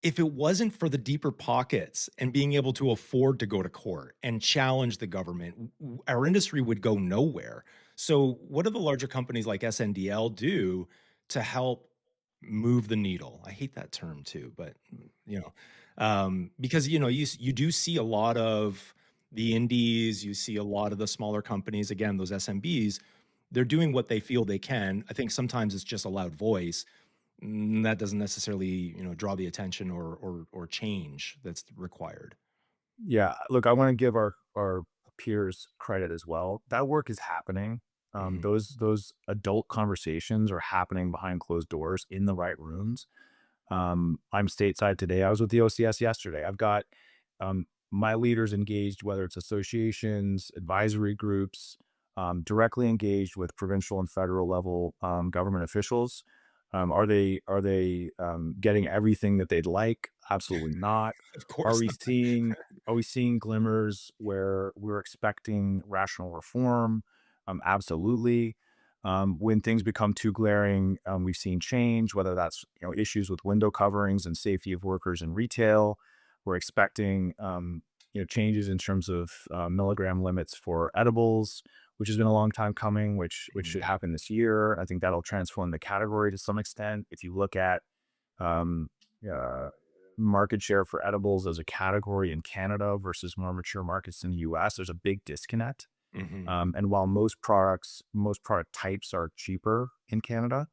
if it wasn't for the deeper pockets and being able to afford to go to court and challenge the government, our industry would go nowhere. So what do the larger companies like SNDL do to help move the needle? I hate that term too, but because you do see a lot of the indies, you see a lot of the smaller companies, again, those SMBs, they're doing what they feel they can. I think sometimes it's just a loud voice. That doesn't necessarily, draw the attention or change that's required. Yeah, look, I want to give our peers credit as well. That work is happening. Mhm. Those adult conversations are happening behind closed doors in the right rooms. I'm stateside today. I was with the OCS yesterday. I've got my leaders engaged, whether it's associations, advisory groups, directly engaged with provincial and federal level government officials. Are they getting everything that they'd like? Absolutely not. Of Are course we not. seeing are we seeing glimmers where we're expecting rational reform? Absolutely. When things become too glaring, we've seen change, whether that's issues with window coverings and safety of workers in retail. We're expecting changes in terms of milligram limits for edibles, which has been a long time coming, which Mhm. should happen this year. I think that'll transform the category to some extent. If you look at um, uh, market share for edibles as a category in Canada versus more mature markets in the US, there's a big disconnect. Mhm. And while most product types are cheaper in Canada,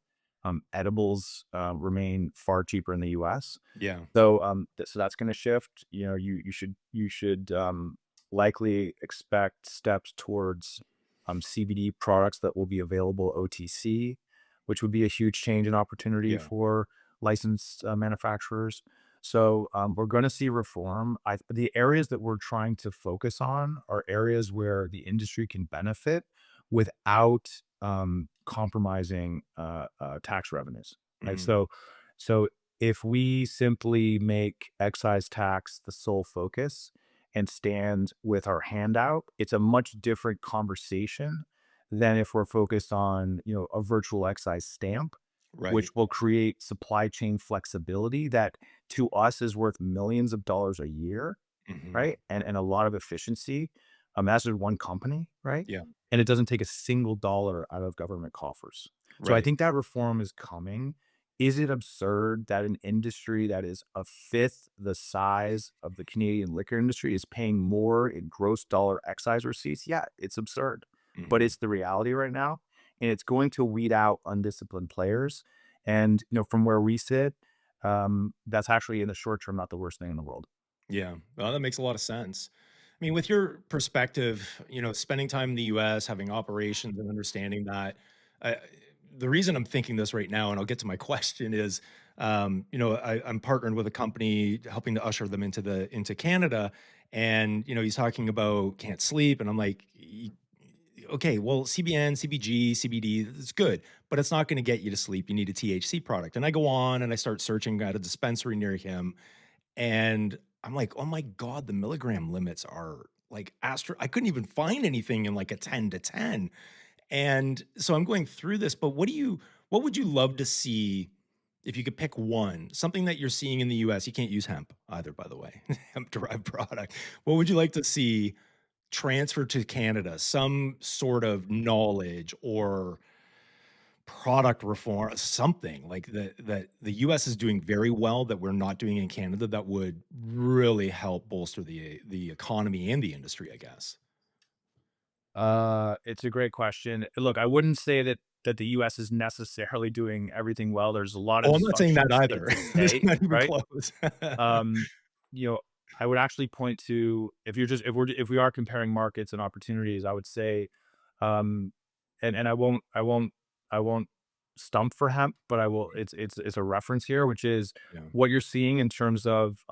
edibles remain far cheaper in the US. Yeah. So, so that's going to shift. You should likely expect steps towards CBD products that will be available OTC, which would be a huge change and opportunity Yeah. for licensed manufacturers. So we're going to see reform. The areas that we're trying to focus on are areas where the industry can benefit without compromising tax revenues. Right. Mhm. So if we simply make excise tax the sole focus and stand with our hand out, it's a much different conversation than if we're focused on, a virtual excise stamp, Right. which will create supply chain flexibility that to us is worth millions of dollars a year, Mhm. right? And a lot of efficiency. As just one company, right? Yeah. And it doesn't take a single dollar out of government coffers. So I Right. think that reform is coming. Is it absurd that an industry that is a fifth the size of the Canadian liquor industry is paying more in gross dollar excise receipts? Yeah, it's absurd, but Mhm. it's the reality right now. And it's going to weed out undisciplined players. And, from where we sit, that's actually in the short term, not the worst thing in the world. Yeah. Well, that makes a lot of sense. I mean, with your perspective, spending time in the US, having operations and understanding that, uh, the reason I'm thinking this right now, and I'll get to my question, is, I'm partnered with a company helping to usher them into Canada, and he's talking about can't sleep, and I'm like, okay, well, CBN, CBG, CBD, it's good, but it's not going to get you to sleep. You need a THC product. And I go on and I start searching at a dispensary near him. And I'm like, oh my God, the milligram limits are like I couldn't even find anything in like a 10 to 10. And so I'm going through this, but what would you love to see if you could pick one, something that you're seeing in the US? You can't use hemp either, by the way, hemp derived product. What would you like to see transfer to Canada? Some sort of knowledge or product reform, something like that the US is doing very well that we're not doing in Canada that would really help bolster the economy and the industry, I guess. It's a great question. Look, I wouldn't say that the US is necessarily doing everything well. There's a lot of Oh, I'm not saying that dysfunction state either. to This is state, not even right? close. Um, you know, I would actually point to if we are comparing markets and opportunities, I would say, um, and I won't stump for hemp, but I will. It's a reference here, which is Yeah. what you're seeing in terms of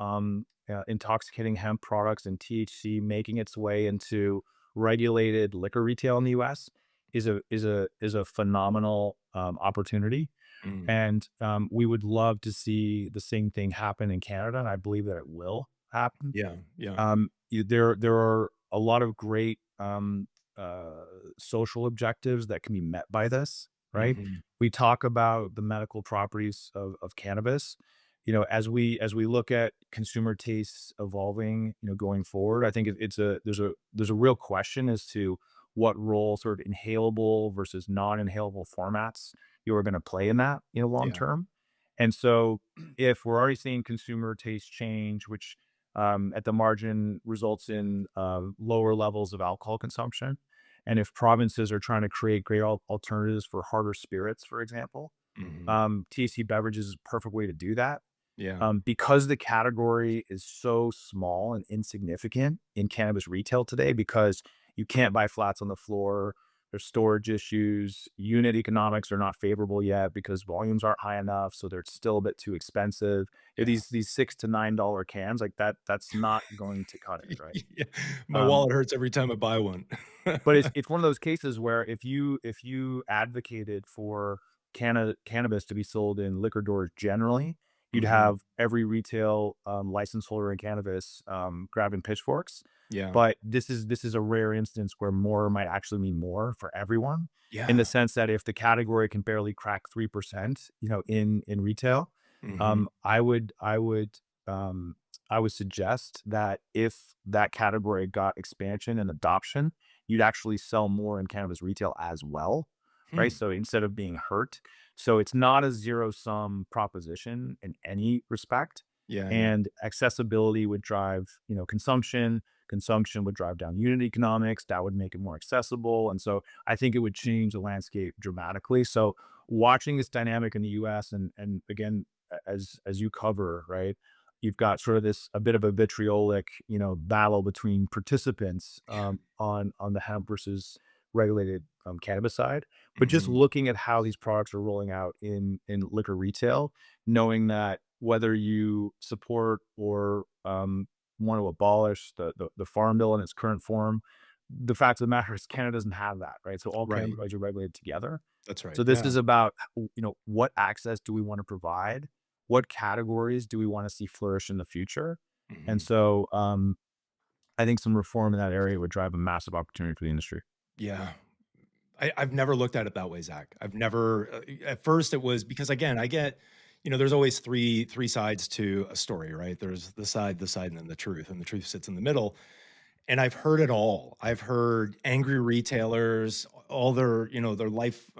intoxicating hemp products and THC making its way into regulated liquor retail in the U.S. is a phenomenal opportunity, Mm. and we would love to see the same thing happen in Canada, and I believe that it will happen. Yeah, yeah. There are a lot of great uh, social objectives that can be met by this, right? Mhm. We talk about the medical properties of cannabis. As we look at consumer tastes evolving, going forward, I think there's a real question as to what role sort of inhalable versus non-inhalable formats you are going to play in that, long Yeah. term. And so, if we're already seeing consumer taste change, which at the margin results in lower levels of alcohol consumption. And if provinces are trying to create great alternatives for harder spirits, for example, Mhm. THC beverages is a perfect way to do that. Yeah. Because the category is so small and insignificant in cannabis retail today, because you can't buy flats on the floor, there's storage issues, unit economics are not favorable yet because volumes aren't high enough, so they're still a bit too expensive. Yeah. These $6 to $9 cans like that, that's not going to cut it, right? Yeah. My Um, wallet hurts every time I buy one. but it's one of those cases where if you advocated for cannabis to be sold in liquor doors generally, you'd Mhm. have every retail license holder in cannabis grabbing pitchforks. Yeah. But this is a rare instance where more might actually mean more for everyone, in the Yeah. sense that if the category can barely crack 3%, in retail, Mhm. um, um, I would suggest that if that category got expansion and adoption, you'd actually sell more in cannabis retail as well, right? Hmm. So instead of being hurt, so it's not a zero sum proposition in any respect. Yeah, yeah. And accessibility would drive, consumption. Consumption would drive down unit economics. That would make it more accessible. And so I think it would change the landscape dramatically. So watching this dynamic in the US, and again, as you cover, right? You've got sort of this a bit of a vitriolic, battle between participants on the hemp versus regulated cannabis side. But just Mhm. looking at how these products are rolling out in liquor retail, knowing that whether you support or want to abolish the farm bill in its current form, the fact of the matter is Canada doesn't have that, right? So all cannabis Right. products are regulated together. That's right. So this Yeah. is about, what access do we want to provide? What categories do we want to see flourish in the future? And Mhm. so I think some reform in that area would drive a massive opportunity for the industry. Yeah. I've never looked at it that way, Zach. I've never at first it was because again, I get, there's always three sides to a story, right? There's the side, and then and the truth sits in the middle. And I've heard it all. I've heard angry retailers, all their, their life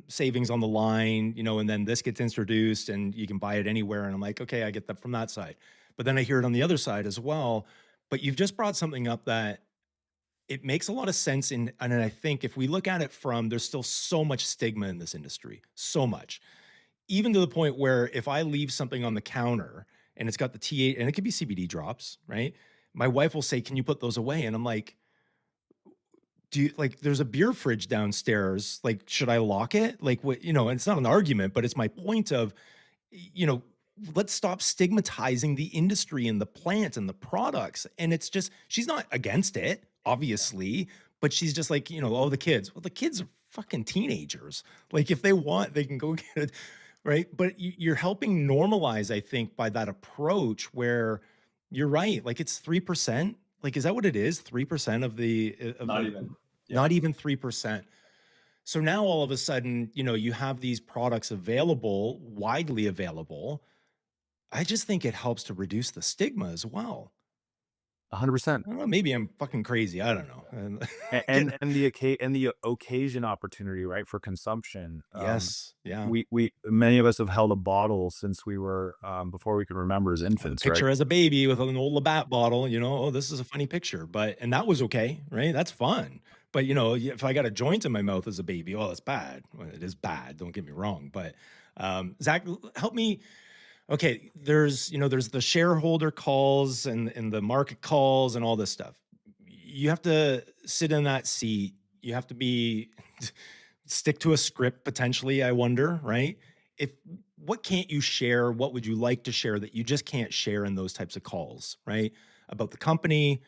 savings on the line, and then this gets introduced and you can buy it anywhere. And I'm like, okay, I get that from that side. But then I hear it on the other side as well. But you've just brought something up that it makes a lot of sense and I think if we look at it from there's still so much stigma in this industry, so much. Even to the point where if I leave something on the counter and it's got the T8 and it could be CBD drops, right? My wife will say, "Can you put those away?" And I'm like, "Do you like there's a beer fridge downstairs. Like, should I lock it?" Like what, and it's not an argument, but it's my point of, you know, let's stop stigmatizing the industry and the plant and the products. And it's just she's not against it, obviously, but she's just like, "Oh, the kids." Well, the kids are fucking teenagers. Like, if they want, they can go get it, right? But you're helping normalize, I think, by that approach where you're right. Like, it's 3%. Like, is that what it is? 3% of Not the even. Yeah. not even 3%. So now all of a sudden, you have these products available, widely available. I just think it helps to reduce the stigma as well. 100%. I don't know, maybe I'm fucking crazy. I don't know. And A get and the occasion opportunity, right, for consumption. yes, yeah. We many of us have held a bottle since we were, before we could remember as The infants, right? picture as a baby with an old Labatt bottle, "Oh, this is a funny picture," but and that was okay, right? That's fun. But, if I got a joint in my mouth as a baby, oh, that's bad. Well, it is bad, don't get me wrong, but, Zach, help me. Okay, there's the shareholder calls and the market calls and all this stuff. You have to sit in that seat. You have to be stick to a script potentially, I wonder, right? If What can't you share? What would you like to share that you just can't share in those types of calls, right? About the company,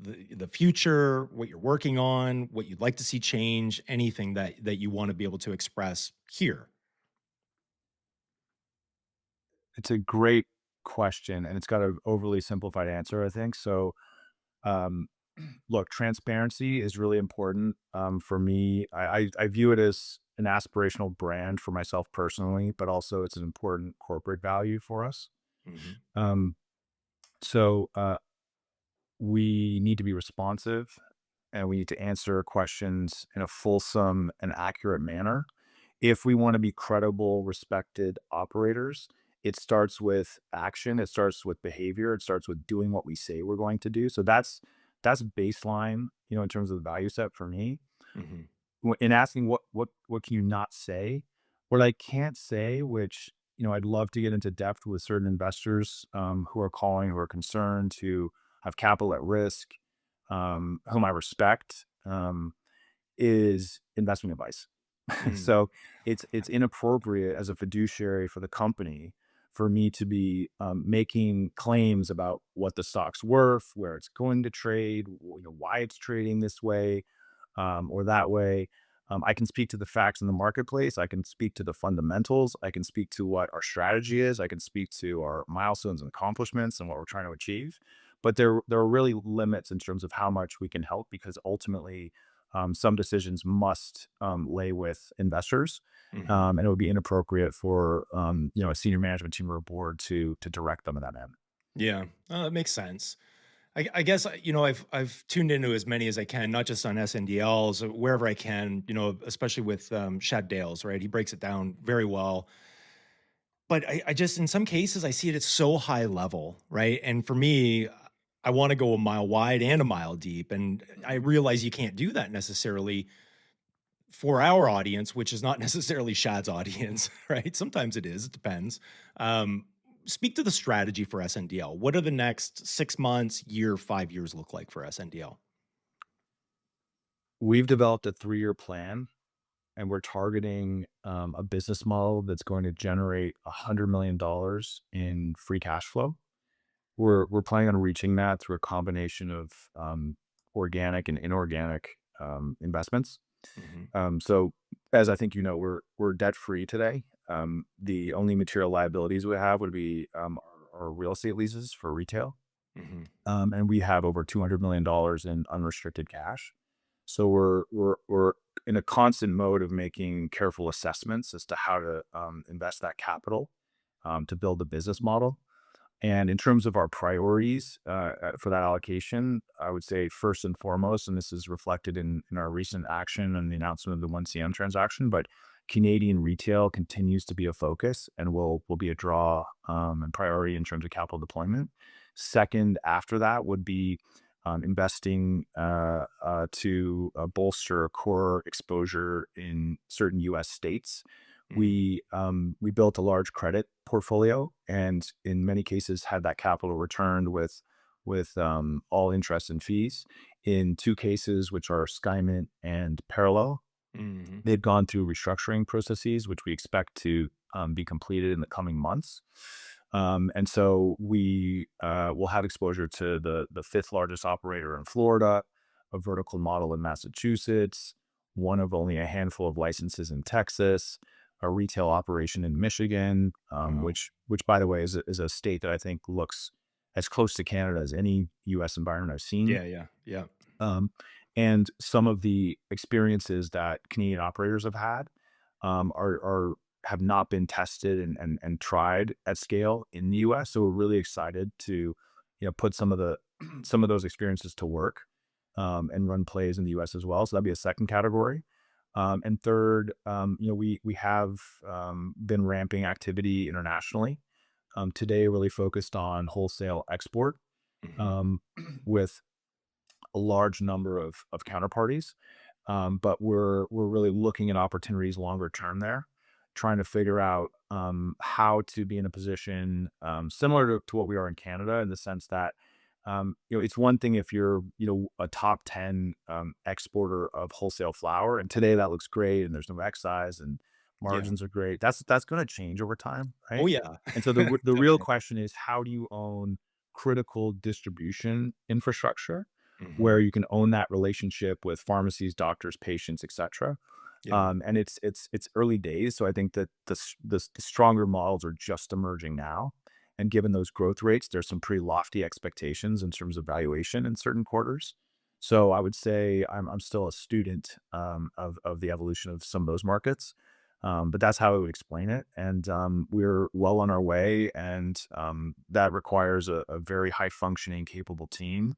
the future, what you're working on, what you'd like to see change, anything that you want to be able to express here. It's a great question, and it's got an overly simplified answer, I think. So, um, look, transparency is really important, for me. I view it as an aspirational brand for myself personally, but also it's an important corporate value for us. Mhm. Um, so, we need to be responsive, and we need to answer questions in a fulsome and accurate manner. If we want to be credible, respected operators, it starts with action, it starts with behavior, it starts with doing what we say we're going to do. So that's baseline, in terms of the value set for me. Mhm. In asking what can you not say? What I can't say, which I'd love to get into depth with certain investors, who are calling, who are concerned, who have capital at risk, whom I respect, is investment advice. Mm. So it's inappropriate as a fiduciary for the company for me to be, making claims about what the stock's worth, where it's going to trade, why it's trading this way, or that way. I can speak to the facts in the marketplace. I can speak to the fundamentals. I can speak to what our strategy is. I can speak to our milestones and accomplishments and what we're trying to achieve. But there are really limits in terms of how much we can help, because ultimately, some decisions must, lay with investors, Mhm. and it would be inappropriate for, a senior management team or a board to direct them in that end. Yeah, that makes sense. I guess I've tuned into as many as I can, not just on SNDLs, wherever I can. Especially with Shad Dales, right? He breaks it down very well. But I just in some cases I see it at so high level, right? And for me, I want to go a mile wide and a mile deep, and I Mhm. realize you can't do that necessarily for our audience, which is not necessarily Shad's audience, right? Sometimes it is, it depends. Um, Speak to the strategy for SNDL. What are the next 6 months, year, 5 years look like for SNDL? We've developed a 3-year plan, and we're targeting, a business model that's going to generate $100 million in free cash flow. We're planning on reaching that through a combination of, organic and inorganic, investments. Mhm, So as I think we're debt free today. The only material liabilities we have would be, our real estate leases for retail, mhm, and we have over $200 million in unrestricted cash. So we're in a constant mode of making careful assessments as to how to, invest that capital, to build a business model. And in terms of our priorities, for that allocation, I would say first and foremost, and this is reflected in our recent action and the announcement of the 1CM transaction, but Canadian retail continues to be a focus and will be a draw, and priority in terms of capital deployment. Second, after that would be, investing, to, bolster core exposure in certain U.S. states. mhm, We built a large credit portfolio, and in many cases had that capital returned with, all interest and fees. In 2 cases, which are Skymint and Parallel, mhm, they've gone through restructuring processes, which we expect to, be completed in the coming months. And so we, will have exposure to the 5th largest operator in Florida, a vertical model in Massachusetts, one of only a handful of licenses in Texas, a retail operation in Michigan, Wow. which by the way is a state that I think looks as close to Canada as any U.S. environment I've seen. Yeah, yeah, yeah, Um, and some of the experiences that Canadian operators have had are have not been tested and tried at scale in the U.S. So we're really excited to, put some of the some of those experiences to work and run plays in the U.S. as well. So that'd be a second category. And third, we have been ramping activity internationally. Today, really focused on wholesale export mhm, um, with a large number of counterparties, but we're really looking at opportunities longer term there, trying to figure out how to be in a position similar to what we are in Canada, in the sense that it's one thing if you're a top 10 exporter of wholesale flower, and today that looks great, and there's no excise and yeah. margins are great. That's going to change over time, Oh, right? yeah. And so the real Definitely. question is, how do you own critical distribution infrastructure Mhm. where you can own that relationship with pharmacies, doctors, patients, etc. Yeah, And it's early days, so I think that the stronger models are just emerging now. And given those growth rates, there's some pretty lofty expectations in terms of valuation in certain quarters. So I would say I'm still a student of the evolution of some of those markets, but that's how I would explain it. And we're well on our way, and that requires a very high functioning, capable team,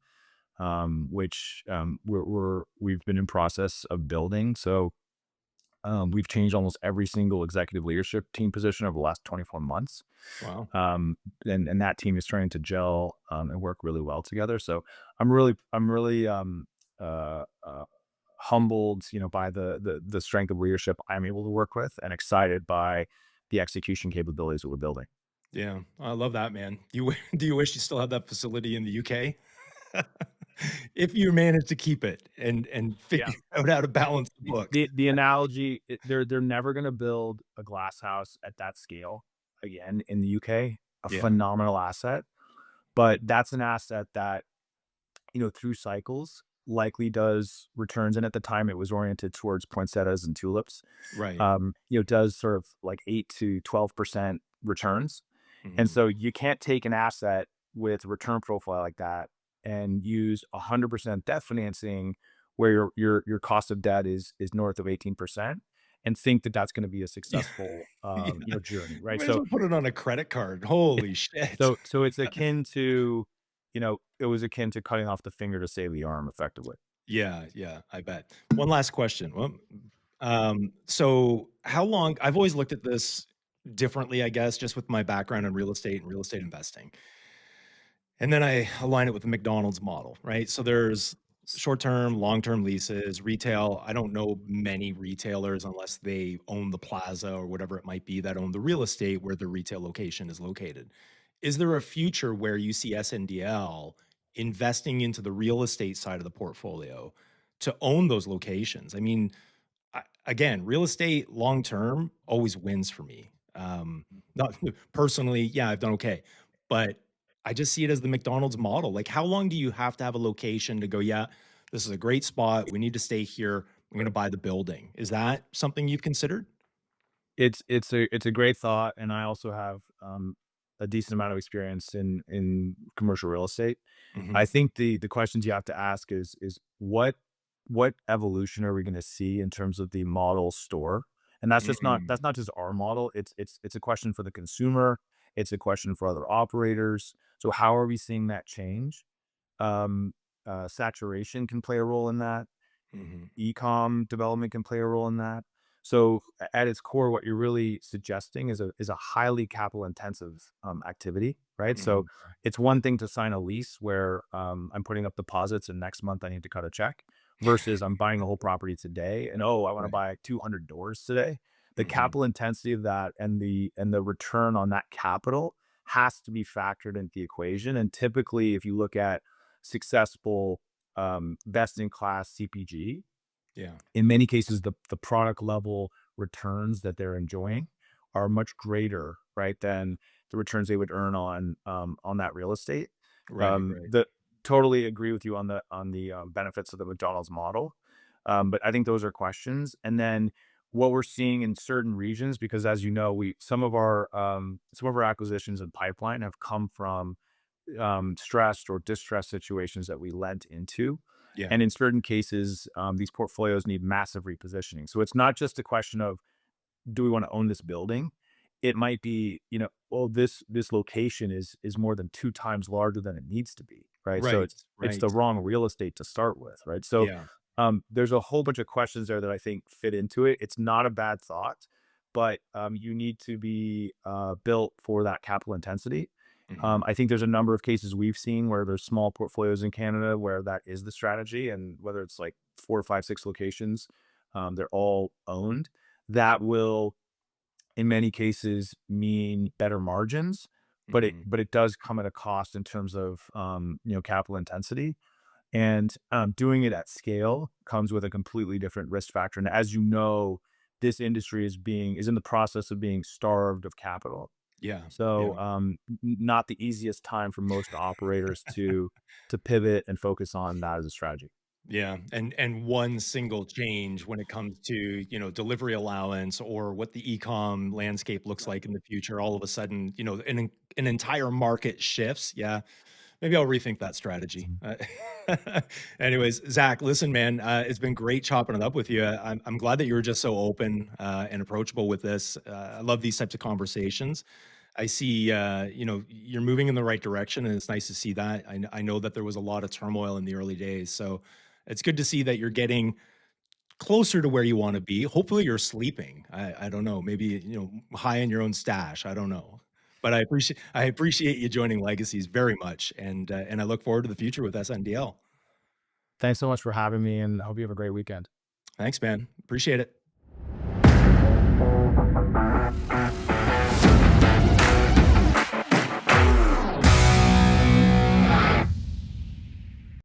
which we've been in process of building. So we've changed almost every single executive leadership team position over the last 24 months. wow. Um, and that team is starting to gel and work really well together. So I'm really humbled, by the strength of leadership I'm able to work with, and excited by the execution capabilities that we're building. Yeah, I love that, man. Do you wish you still had that facility in the UK? If you manage to keep it and Yeah. figure out how to balance the books. The analogy, they're never gonna build a glass house at that scale again in the UK, a Yeah, phenomenal asset, but that's an asset that, through cycles, likely does returns, and at the time, it was oriented towards poinsettias and tulips, right. does sort of like 8 to 12% returns. And Mhm. so you can't take an asset with a return profile like that and use 100% debt financing where your cost of debt is north of 18% and think that that's going to be a Yeah, successful yeah. journey, You right? might as So well put it on a credit card. Holy shit. so it's akin to, it was akin to cutting off the finger to save the arm effectively. Yeah, yeah, I bet. One last question. Well, so how long I've always looked at this differently, I guess, just with my background in real estate and real estate investing. And then I align it with the McDonald's model, right? So there's short-term, long-term leases, retail. I don't know many retailers unless they own the plaza or whatever it might be that own the real estate where the retail location is located. Is there a future where you see SNDL investing into the real estate side of the portfolio to own those locations? I mean, again, real estate long term always wins for me. Not personally, yeah, I've done okay, but I just see it as the McDonald's model. Like, how long do you have to have a location to go? Yeah, this is a great spot. We need to stay here. I'm going to buy the building. Is that something you've considered? It's a great thought, and I also have a decent amount of experience in commercial real estate. Hmm. I think the questions you have to ask is what evolution are we going to see in terms of the model store? And Mm, that's not just our model. It's a question for the consumer. It's a question for other operators. So how are we seeing that change? Um, Saturation can play a role in that. hmm, E-com development can play a role in that. So at its core, what you're really suggesting is a highly capital intensive activity, right? So hmm. it's one thing to sign a lease where I'm putting up deposits and next month I need to cut a check, versus I'm buying the whole property today and, oh, I want to Right. buy 200 doors today. The Hmm. capital intensity of that and the return on that capital has to be factored into the equation. And typically, if you look at successful best in class CPG, Yeah. in many cases, the product level returns that they're enjoying are much greater, right, than the returns they would earn on that real estate. Right. Right. The totally agree with you on the benefits of the McDonald's model. But I think those are questions. And then what we're seeing in certain regions, because as you know, we some of our acquisitions and pipeline have come from stressed or distressed situations that we lent into. Yeah. And in certain cases, these portfolios need massive repositioning. So it's not just a question of, do we want to own this building? It might be, oh, this location is more than 2 times larger than it needs to be, right? So Right. it's Right. the wrong real estate to start with, right? So Yeah. there's a whole bunch of questions there that I think fit into it. It's not a bad thought, but you need to be built for that capital intensity. Mhm. I think there's a number of cases we've seen where there's small portfolios in Canada where that is the strategy, and whether it's like 4 or 5, 6 locations, they're all owned. That will, in many cases, mean better margins, but it Mhm. but it does come at a cost in terms of capital intensity. And doing it at scale comes with a completely different risk factor. And as you know, this industry is in the process of being starved of capital. Yeah. So Yeah. not the easiest time for most operators to pivot and focus on that as a strategy. Yeah, and one single change when it comes to, delivery allowance or what the e-com landscape looks like in the future, all of a sudden, an entire market shifts. Yeah, maybe I'll rethink that strategy. Anyways, Zach, listen, man, it's been great chopping it up with you. I'm glad that you were just so open and approachable with this. I love these types of conversations. I see, you're moving in the right direction, and it's nice to see that. I know that there was a lot of turmoil in the early days, so it's good to see that you're getting closer to where you want to be. Hopefully, you're sleeping. I don't know, maybe high in your own stash. I don't know, but I appreciate you joining Legacies very much, and I look forward to the future with SNDL. Thanks so much for having me, and I hope you have a great weekend. Thanks, man. Appreciate it.